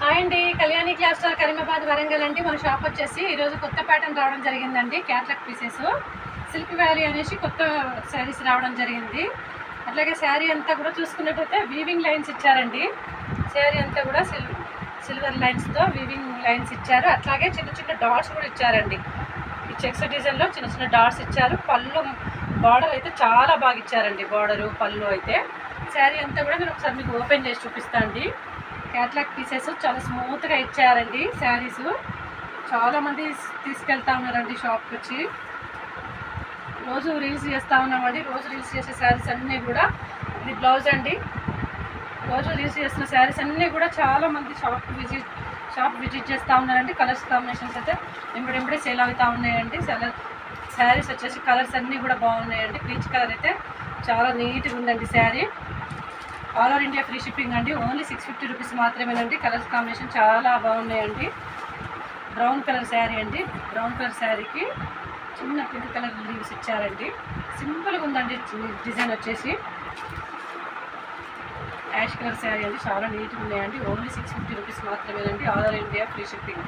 Hi అండి, Kalyani cloth store Karimabad Warangal అండి. మన షాప్ వచ్చేసి ఈరోజు కొత్త ప్యాటర్న్ రావడం జరిగిందండి. క్యాట్లాగ్ పీసెస్ సిల్క్ వ్యాలీ అనేసి కొత్త శారీస్ రావడం జరిగింది. అట్లాగే శారీ అంతా కూడా చూసుకున్నట్టయితే వీవింగ్ లైన్స్ ఇచ్చారండి. శారీ అంతా కూడా సిల్వర్ లైన్స్తో వీవింగ్ లైన్స్ ఇచ్చారు. అట్లాగే చిన్న చిన్న డాట్స్ కూడా ఇచ్చారండి. ఈ చెక్స్ డిజైన్లో చిన్న చిన్న డాట్స్ ఇచ్చారు. పళ్ళు బార్డర్ అయితే చాలా బాగా ఇచ్చారండి. బార్డరు పళ్ళు అయితే శారీ అంతా కూడా నేను ఒకసారి మీకు ఓపెన్ చేసి చూపిస్తాను అండి. క్యాట్లాగ్ పీసెస్ చాలా స్మూత్గా ఇచ్చారండి. శారీస్ చాలామంది తీసుకెళ్తా ఉన్నారండి షాప్కి వచ్చి. రోజు రీల్స్ చేస్తూ ఉన్నామండి. రోజు రీల్స్ చేసే శారీస్ అన్నీ కూడా ఇది బ్లౌజ్ అండి. రోజు రీల్స్ చేస్తున్న శారీస్ అన్నీ కూడా చాలామంది షాప్ విజిట్ చేస్తూ ఉన్నారండి. కలర్స్ కాంబినేషన్స్ అయితే ఎంబడే సేల్ అవుతూ ఉన్నాయండి. శారీస్ వచ్చేసి కలర్స్ అన్నీ కూడా బాగున్నాయండి. పీచ్ కలర్ అయితే చాలా నీట్గా ఉందండి sari. All over India free shipping అండి. ఓన్లీ 650 రూపీస్ మాత్రమేనండి. కలర్స్ కాంబినేషన్ చాలా బాగున్నాయండి. బ్రౌన్ కలర్ శారీ అండి. బ్రౌన్ కలర్ శారీకి చిన్న పింక్ కలర్ లీవ్స్ ఇచ్చారండి. సింపుల్గా ఉందండి డిజైన్ వచ్చేసి. యాష్ కలర్ శారీ అండి. చాలా నీట్గా ఉన్నాయండి. ఓన్లీ 650 రూపీస్ మాత్రమేనండి. All over India free shipping.